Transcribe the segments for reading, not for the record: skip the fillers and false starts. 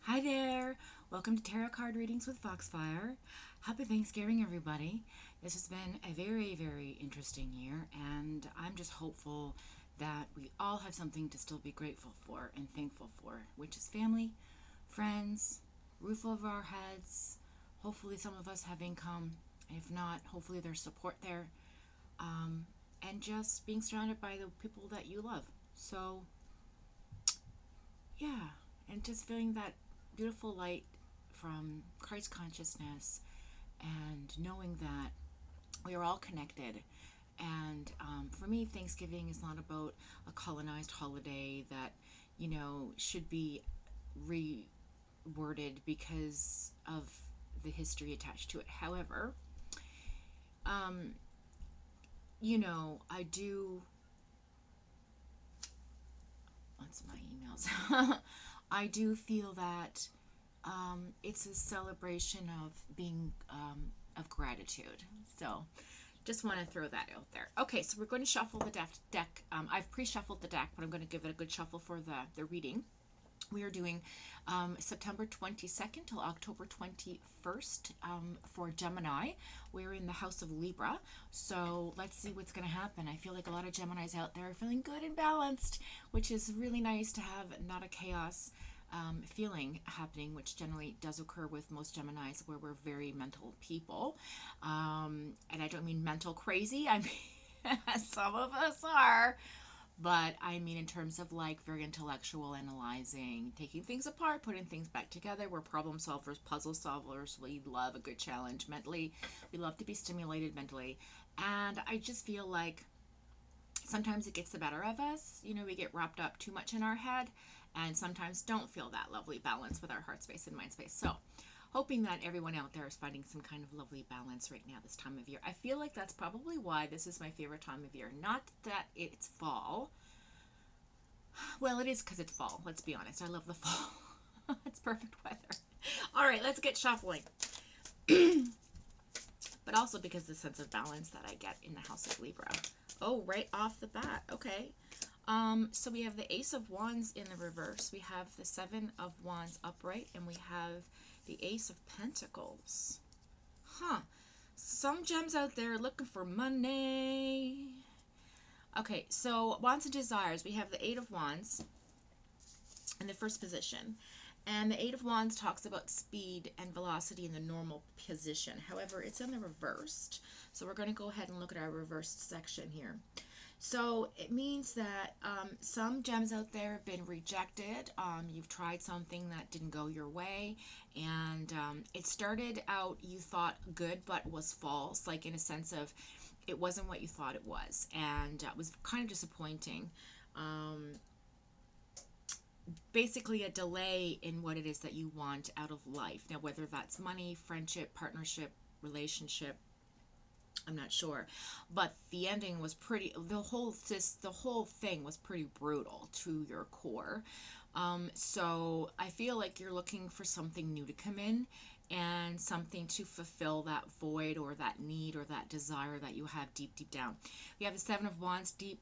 Hi there! Welcome to Tarot Card Readings with Foxfire. Happy Thanksgiving, everybody. This has been a very, very interesting year, and I'm just hopeful that we all have something to still be grateful for and thankful for, which is family, friends, roof over our heads. Hopefully, some of us have income. If not, hopefully, there's support there. And just being surrounded by the people that you love. So, yeah, and just feeling that beautiful light from Christ consciousness and knowing that we are all connected. And for me, Thanksgiving is not about a colonized holiday that, should be reworded because of the history attached to it. However, um, I do, what's my emails? I do feel that it's a celebration of being of gratitude. So just want to throw that out there. Okay, so we're going to shuffle the deck. I've pre-shuffled the deck, but I'm going to give it a good shuffle for the reading. We are doing September 22nd till October 21st for Gemini. We're in the house of Libra, so let's see what's going to happen. I feel like a lot of Geminis out there are feeling good and balanced, which is really nice to have, not a chaos feeling happening, which generally does occur with most Geminis, where we're very mental people. And I don't mean mental crazy, I mean, some of us are. But I mean, in terms of like very intellectual, analyzing, taking things apart, putting things back together, we're problem solvers, puzzle solvers. We love a good challenge mentally. We love to be stimulated mentally. And I just feel like sometimes it gets the better of us. We get wrapped up too much in our head and sometimes don't feel that lovely balance with our heart space and mind space. So, hoping that everyone out there is finding some kind of lovely balance right now this time of year. I feel like that's probably why this is my favorite time of year. Not that it's fall. Well, it is because it's fall. Let's be honest. I love the fall. It's perfect weather. All right, let's get shuffling. But also because the sense of balance that I get in the House of Libra. Oh, right off the bat. Okay. So we have the Ace of Wands in the reverse. We have the Seven of Wands upright, and we have the Ace of Pentacles. Huh. Some gems out there looking for money. Okay, so Wands and Desires. We have the Eight of Wands in the first position. And the Eight of Wands talks about speed and velocity in the normal position. However, it's in the reversed. So we're going to go ahead and look at our reversed section here. So it means that some gems out there have been rejected. You've tried something that didn't go your way, and it started out you thought good but was false, like in a sense of it wasn't what you thought it was, and it was kind of disappointing. Basically a delay in what it is that you want out of life. Now, whether that's money, friendship, partnership, relationship, I'm not sure, but the ending was pretty. The whole thing was pretty brutal to your core. So I feel like you're looking for something new to come in and something to fulfill that void or that need or that desire that you have deep, deep down. We have the Seven of Wands deep,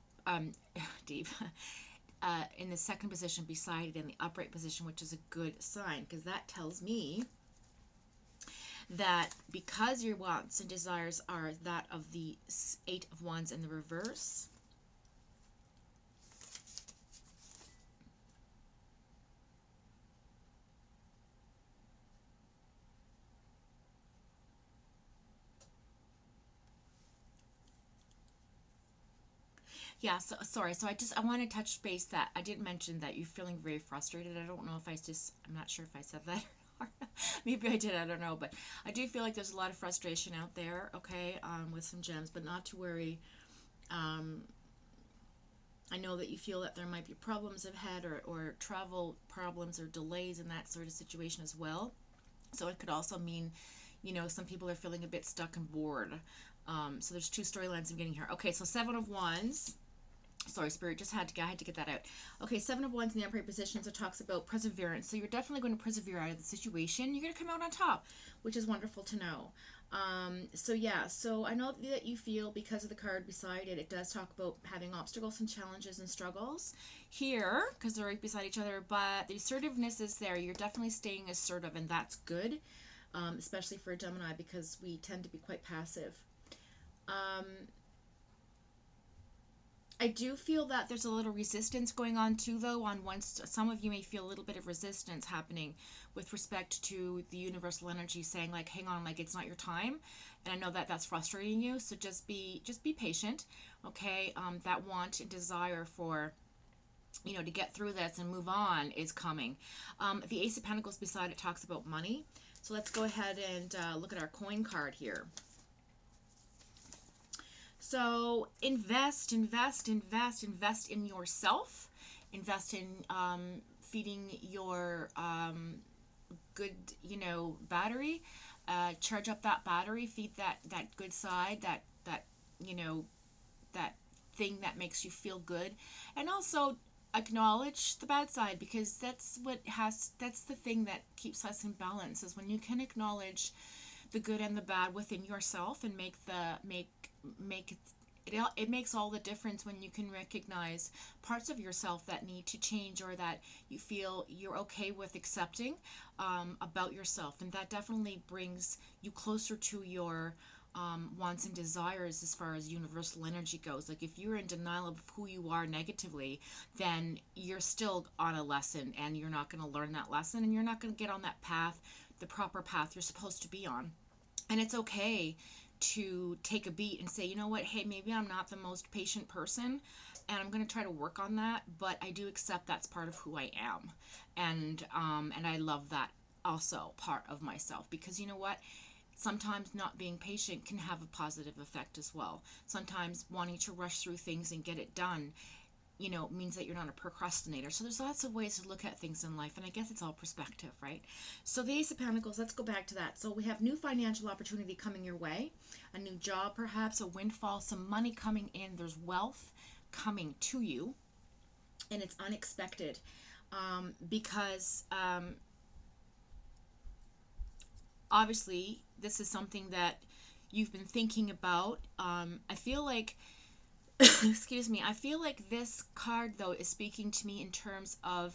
deep. In the second position beside it in the upright position, which is a good sign because that tells me that because your wants and desires are that of the Eight of Wands in the reverse, yeah, so sorry. So I want to touch base that I did mention that you're feeling very frustrated. I don't know if I'm not sure if I said that or not. Maybe I did, I don't know. But I do feel like there's a lot of frustration out there, okay, with some gems, but not to worry. Um, I know that you feel that there might be problems ahead or travel problems or delays in that sort of situation as well. So it could also mean, some people are feeling a bit stuck and bored. So there's two storylines I'm getting here. Okay, so Seven of Wands. Sorry, Spirit, just had to, I had to get that out. Okay, Seven of Wands in the upright position, so it talks about perseverance. So you're definitely going to persevere out of the situation. You're going to come out on top, which is wonderful to know. So yeah, so I know that you feel, because of the card beside it, it does talk about having obstacles and challenges and struggles here, because they're right beside each other, but the assertiveness is there. You're definitely staying assertive, and that's good, especially for a Gemini, because we tend to be quite passive. I do feel that there's a little resistance going on too, though. Some of you may feel a little bit of resistance happening with respect to the universal energy saying, like, hang on, like, it's not your time. And I know that that's frustrating you, so just be patient, okay? That want and desire for, you know, to get through this and move on is coming. The Ace of Pentacles beside it talks about money. So let's go ahead and look at our coin card here. So invest in yourself. Invest in feeding your good, you know, battery. Charge up that battery. Feed that good side. That you know, that thing that makes you feel good. And also acknowledge the bad side, because that's the thing that keeps us in balance, is when you can acknowledge the good and the bad within yourself, and make it makes all the difference when you can recognize parts of yourself that need to change, or that you feel you're okay with accepting about yourself. And that definitely brings you closer to your wants and desires as far as universal energy goes. Like, if you're in denial of who you are negatively, then you're still on a lesson, and you're not going to learn that lesson, and you're not going to get on that path, the proper path you're supposed to be on. And it's okay to take a beat and say, you know what, hey, maybe I'm not the most patient person, and I'm going to try to work on that, but I do accept that's part of who I am. And I love that also part of myself, because you know what? Sometimes not being patient can have a positive effect as well. Sometimes wanting to rush through things and get it done, you know, means that you're not a procrastinator. So there's lots of ways to look at things in life, and I guess it's all perspective, right? So the Ace of Pentacles, let's go back to that. So we have new financial opportunity coming your way, a new job perhaps, a windfall, some money coming in. There's wealth coming to you, and it's unexpected, because obviously this is something that you've been thinking about. I feel like excuse me, I feel like this card, though, is speaking to me in terms of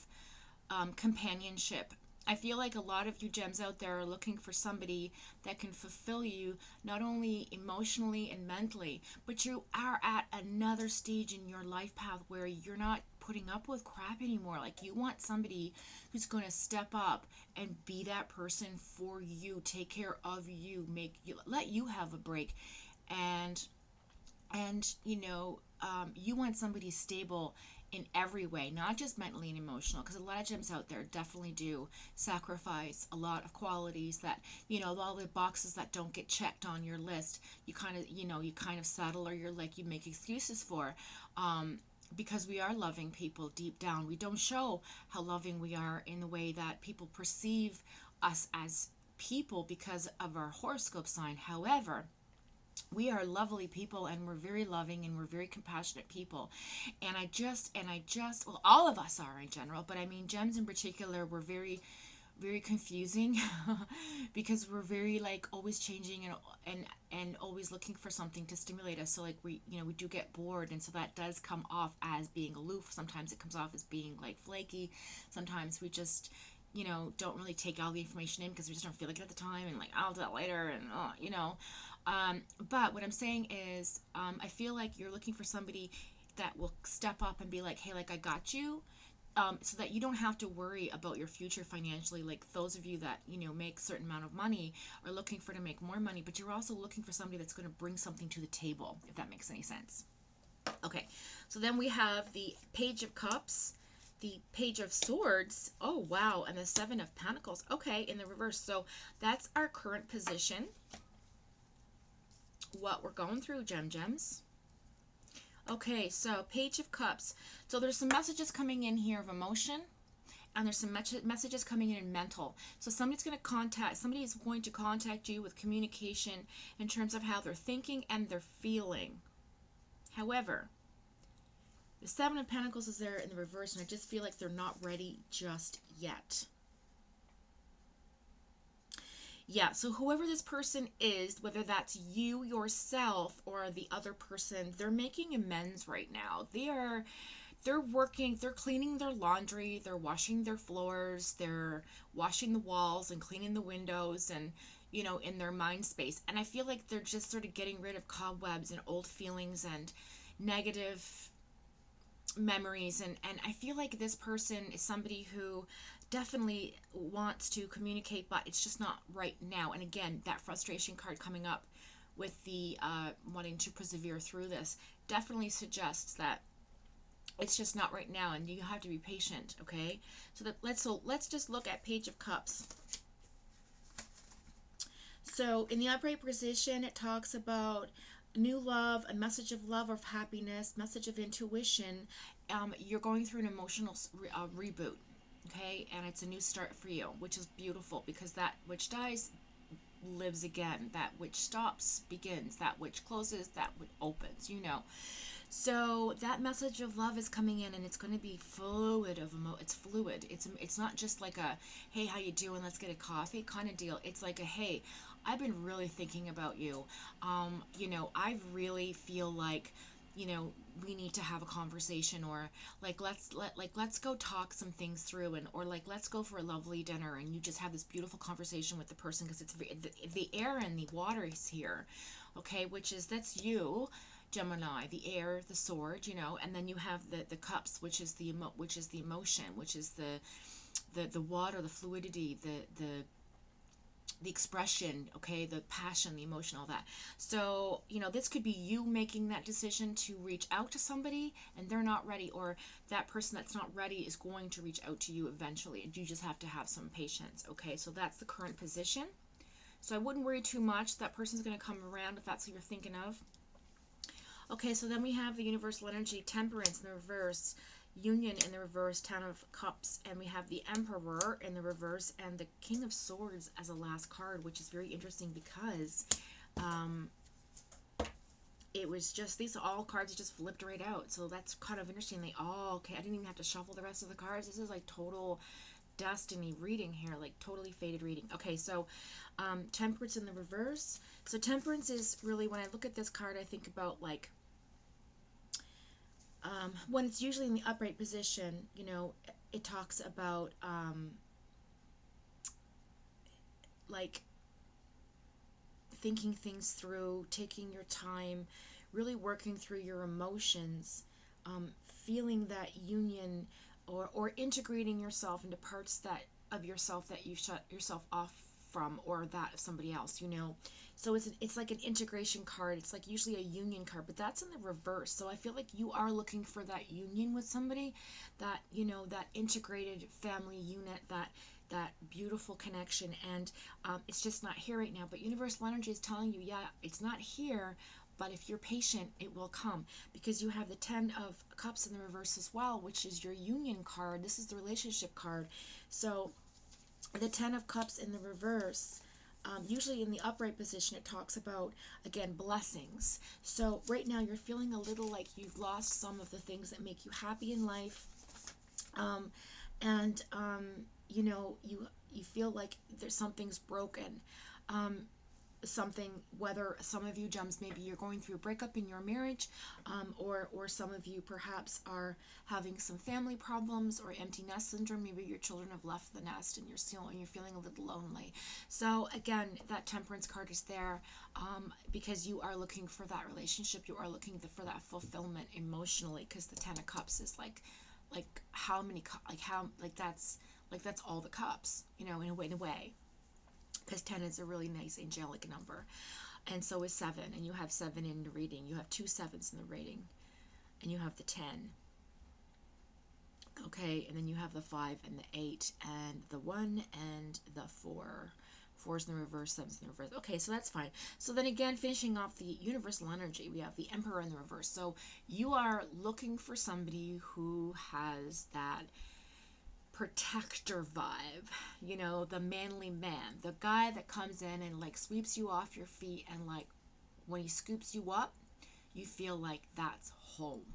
companionship. I feel like a lot of you gems out there are looking for somebody that can fulfill you, not only emotionally and mentally, but you are at another stage in your life path where you're not putting up with crap anymore. Like, you want somebody who's going to step up and be that person for you, take care of you, let you have a break. And you know, you want somebody stable in every way, not just mentally and emotional, because a lot of gems out there definitely do sacrifice a lot of qualities that, you know, all the boxes that don't get checked on your list, you kind of settle, or you're like, you make excuses for, because we are loving people deep down. We don't show how loving we are in the way that people perceive us as people because of our horoscope sign. However, we are lovely people, and we're very loving, and we're very compassionate people. And I just, well, all of us are in general, but I mean, gems in particular, we're very, very confusing because we're very, like, always changing, and always looking for something to stimulate us. So, like, we do get bored, and so that does come off as being aloof. Sometimes it comes off as being, like, flaky. Sometimes we just, you know, don't really take all the information in because we just don't feel like it at the time, and like, I'll do that later, and you know. But what I'm saying is, I feel like you're looking for somebody that will step up and be like, hey, like, I got you, so that you don't have to worry about your future financially. Like, those of you that, you know, make a certain amount of money are looking to make more money, but you're also looking for somebody that's going to bring something to the table, if that makes any sense. Okay, so then we have the Page of Cups, the Page of Swords, oh wow, and the Seven of Pentacles, okay, in the reverse. So that's our current position, what we're going through, gems. Okay, so Page of Cups. So there's some messages coming in here of emotion, and there's some messages coming in mental. So somebody is going to contact you with communication in terms of how they're thinking and they're feeling. However, The Seven of Pentacles is there in the reverse, and I just feel like they're not ready just yet. Yeah, so whoever this person is, whether that's you yourself or the other person, they're making amends right now. They're working, they're cleaning their laundry, they're washing their floors, they're washing the walls and cleaning the windows and, in their mind space. And I feel like they're just sort of getting rid of cobwebs and old feelings and negative memories. And I feel like this person is somebody who definitely wants to communicate, but it's just not right now. And again, that frustration card coming up with the wanting to persevere through this definitely suggests that it's just not right now, and you have to be patient. Okay, so let's just look at Page of Cups. So in the upright position, it talks about new love, a message of love or of happiness, message of intuition. You're going through an emotional reboot, okay, and it's a new start for you, which is beautiful, because that which dies lives again, that which stops begins, that which closes, that which opens, So that message of love is coming in, and it's going to be fluid it's fluid. It's not just like a, hey, how you doing? Let's get a coffee kind of deal. It's like a, hey, I've been really thinking about you. I really feel like, we need to have a conversation, or like let's go talk some things through, and or like let's go for a lovely dinner, and you just have this beautiful conversation with the person, because it's the air and the water is here, okay, that's you, Gemini, the air, the sword, and then you have the cups, which is the emotion, which is the water, the fluidity, the expression, okay, the passion, the emotion, all that. So, this could be you making that decision to reach out to somebody and they're not ready, or that person that's not ready is going to reach out to you eventually, and you just have to have some patience, okay? So that's the current position. So I wouldn't worry too much. That person's going to come around if that's what you're thinking of. Okay, so then we have the universal energy, Temperance in the reverse, Union in the reverse, Ten of Cups, and we have the Emperor in the reverse, and the King of Swords as a last card, which is very interesting because it was just, these all cards just flipped right out. So that's kind of interesting. Okay, I didn't even have to shuffle the rest of the cards. This is like total destiny reading here, like totally faded reading. Okay, so Temperance in the reverse. So Temperance is really, when I look at this card, I think about like, when it's usually in the upright position, it talks about like thinking things through, taking your time, really working through your emotions, feeling that union, or integrating yourself into parts of yourself that you shut yourself off from, or that of somebody else, So it's like an integration card. It's like usually a union card, but that's in the reverse. So I feel like you are looking for that union with somebody, that, that integrated family unit, that beautiful connection, and it's just not here right now. But universal energy is telling you, yeah, it's not here, but if you're patient, it will come, because you have the Ten of Cups in the reverse as well, which is your union card. This is the relationship card. So the Ten of Cups in the reverse, usually in the upright position, it talks about, again, blessings. So right now you're feeling a little like you've lost some of the things that make you happy in life, and you feel like something's broken. Something, whether some of you, gems, maybe you're going through a breakup in your marriage, or some of you perhaps are having some family problems or empty nest syndrome. Maybe your children have left the nest and you're feeling a little lonely. So again, that Temperance card is there, because you are looking for that relationship. You are looking for that fulfillment emotionally, because the Ten of Cups is like how many, that's all the cups, in a way, because 10 is a really nice angelic number, and so is 7, and you have 7 in the reading. You have 2 7s in the reading, and you have the 10, okay, and then you have the 5 and the 8 and the 1 and the 4. 4's in the reverse, 7's in the reverse. Okay, so that's fine. So then again, finishing off the universal energy, we have the Emperor in the reverse. So you are looking for somebody who has that protector vibe, the manly man, the guy that comes in and like sweeps you off your feet, and like when he scoops you up, you feel like that's home,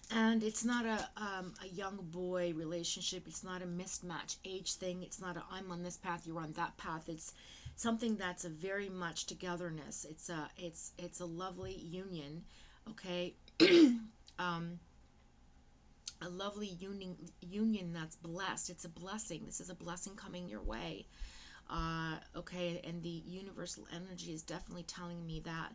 And it's not a young boy relationship. It's not a mismatch age thing. It's not a I'm on this path, you're on that path. It's something that's a very much togetherness. It's a lovely union, okay? um, a lovely union that's blessed. It's a blessing. This is a blessing coming your way. Okay, and the universal energy is definitely telling me that,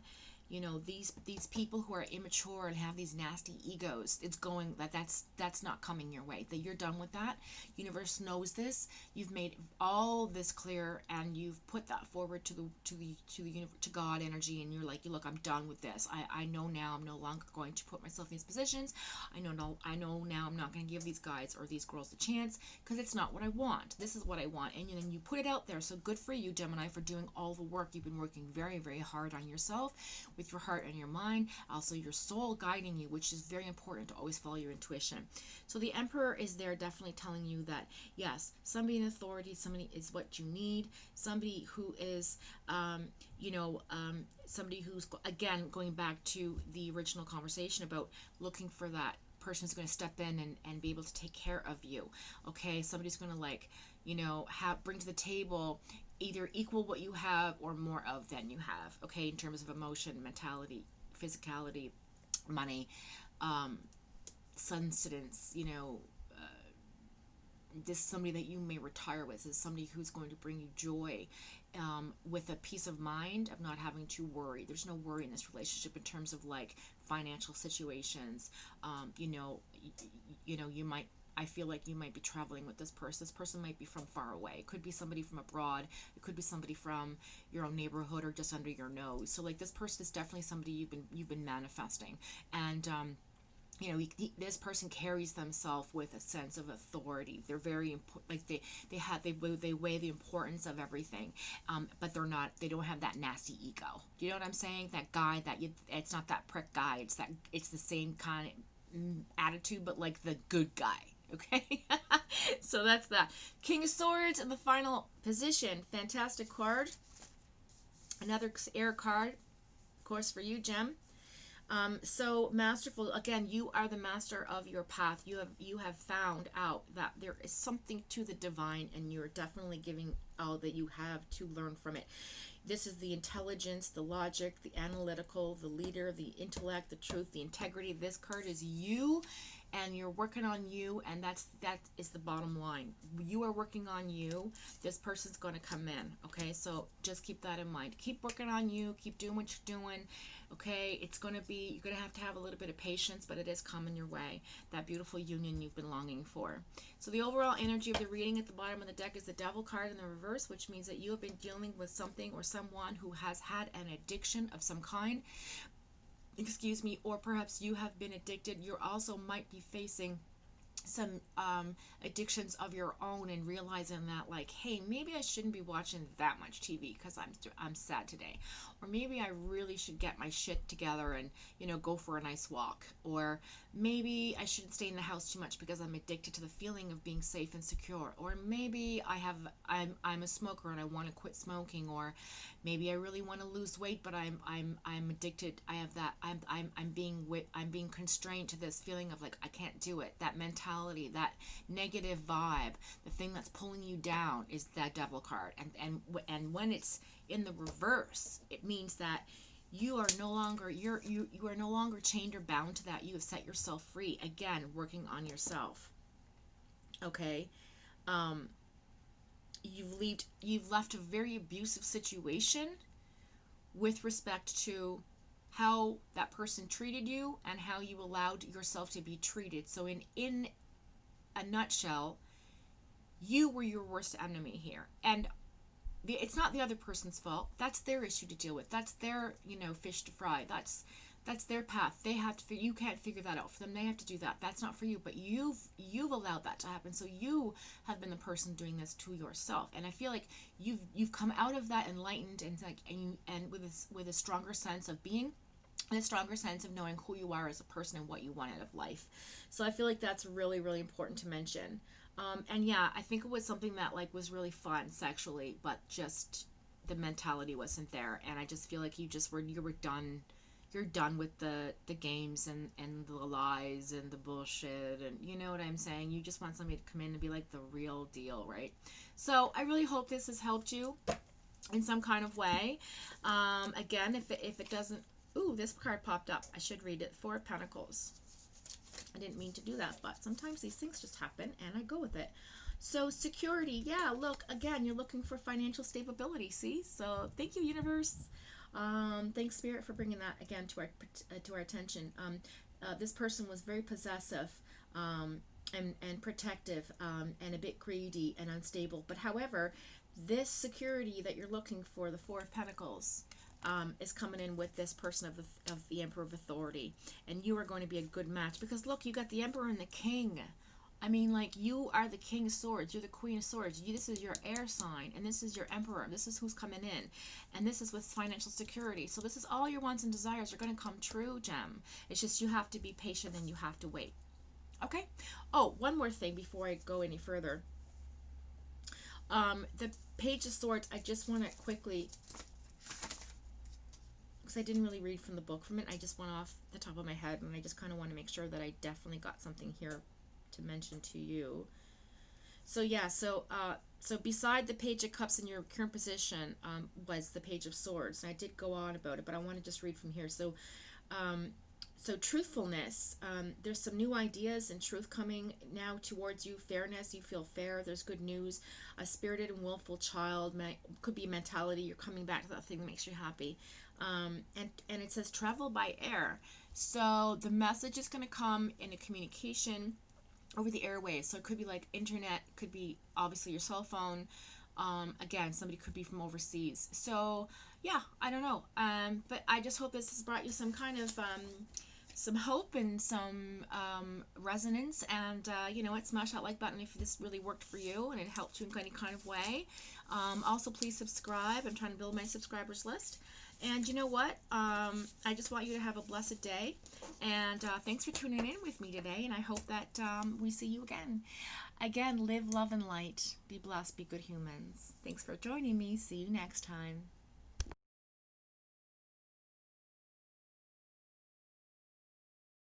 you know, these people who are immature and have these nasty egos, it's going that's not coming your way. That you're done with that. Universe knows this. You've made all this clear, and you've put that forward to the universe, to God energy, and you're like, look, I'm done with this. I know now I'm no longer going to put myself in these positions. I know now I'm not going to give these guys or these girls a chance, because it's not what I want. This is what I want. And then you put it out there. So good for you, Gemini, for doing all the work. You've been working very, very hard on yourself with your heart and your mind. Also, your soul guiding you, which is very important to always follow your intuition. So the Emperor is there definitely telling you that, yes, somebody in authority, somebody is what you need. Somebody who is, you know, somebody who's, again, going back to the original conversation about looking for that person who's going to step in and be able to take care of you. Okay, somebody's going to, like, you know, bring to the table either equal what you have or more of than you have. Okay, in terms of emotion, mentality, physicality, money, um, sustenance. You know, this is somebody that you may retire with. This is somebody who's going to bring you joy, with a peace of mind of not having to worry. There's no worry in this relationship in terms of, like, financial situations. You know, you know, you might. I feel like you might be traveling with this person. This person might be from far away. It could be somebody from abroad. It could be somebody from your own neighborhood or just under your nose. So, like, this person is definitely somebody you've been manifesting, and you know, this person carries themselves with a sense of authority. They're very important. Like, they weigh the importance of everything, but they don't have that nasty ego. Do you know what I'm saying? That guy it's not that prick guy. It's the same kind of attitude, but like the good guy. Okay, so that's that. King of Swords in the final position. Fantastic card. Another air card, of course, for you, Gem. So masterful, again, you are the master of your path. You have found out that there is something to the divine, and you're definitely giving all that you have to learn from it. This is the intelligence, the logic, the analytical, the leader, the intellect, the truth, the integrity. This card is you, and you're working on you, and that is the bottom line. You are working on you. This person's going to come in, okay? So just keep that in mind. Keep working on you. Keep doing what you're doing, okay? It's going to be, you're going to have a little bit of patience, but it is coming your way. That beautiful union you've been longing for. So the overall energy of the reading at the bottom of the deck is the Devil card in the reverse, which means that you have been dealing with something or someone who has had an addiction of some kind, excuse me, or perhaps you have been addicted. You also might be facing some addictions of your own, and realizing that, like, hey, maybe I shouldn't be watching that much TV because I'm sad today, or maybe I really should get my shit together and, you know, go for a nice walk, or maybe I shouldn't stay in the house too much because I'm addicted to the feeling of being safe and secure, or maybe I'm a smoker and I want to quit smoking, or maybe I really want to lose weight, but I'm addicted. I have that. I'm being constrained to this feeling of, like, I can't do it. That mentality, that negative vibe, the thing that's pulling you down is that Devil card. And when it's in the reverse, it means that you are no longer you are no longer chained or bound to that. You have set yourself free. Again, working on yourself. Okay. Um, you've left a very abusive situation with respect to how that person treated you and how you allowed yourself to be treated. So in a nutshell, you were your worst enemy here. And it's not the other person's fault. That's their issue to deal with. That's their, you know, fish to fry. That's their path. They have to. You can't figure that out for them. They have to do that. That's not for you. But you've allowed that to happen. So you have been the person doing this to yourself. And I feel like you've come out of that enlightened, and like and with a stronger sense of being, and a stronger sense of knowing who you are as a person and what you want out of life. So I feel like that's really, really important to mention. And yeah, I think it was something that, like, was really fun sexually, but just the mentality wasn't there. And I just feel like you were done. you're done with the games and the lies and the bullshit, and you know what I'm saying. You just want somebody to come in and be like the real deal, right? So I really hope this has helped you in some kind of way. Again, if it doesn't, ooh, this card popped up. I should read it. Four of Pentacles. I didn't mean to do that, but sometimes these things just happen and I go with it. So security, yeah, look, again, you're looking for financial stability, see? So thank you, universe. Thanks, Spirit, for bringing that again to our attention. This person was very possessive, and protective, and a bit greedy and unstable. But however, this security that you're looking for, the Four of Pentacles, is coming in with this person of the Emperor of Authority, and you are going to be a good match because look, you got the Emperor and the King. I mean, like, you are the King of Swords, you're the Queen of Swords, this is your air sign, and this is your Emperor, this is who's coming in, and this is with financial security. So this is all your wants and desires are going to come true, Gem. It's just you have to be patient and you have to wait. Okay? Oh, one more thing before I go any further. The Page of Swords, I just want to quickly, because I didn't really read from the book from it, I just went off the top of my head, and I just kind of want to make sure that I definitely got something here to mention to you. So yeah, so beside the Page of Cups in your current position, was the Page of Swords, and I did go on about it, but I want to just read from here. So truthfulness, there's some new ideas and truth coming now towards you. Fairness, you feel fair, there's good news. A spirited and willful child, could be a mentality, you're coming back to that thing that makes you happy. And it says travel by air. So the message is going to come in a communication over the airwaves. So it could be like internet, could be obviously your cell phone. Again, somebody could be from overseas. So yeah, I don't know. But I just hope this has brought you some kind of some hope and some resonance. And you know what, smash that like button if this really worked for you and it helped you in any kind of way. Also, please subscribe. I'm trying to build my subscribers list. And you know what? I just want you to have a blessed day. And thanks for tuning in with me today. And I hope that we see you again. Again, live, love, and light. Be blessed. Be good humans. Thanks for joining me. See you next time.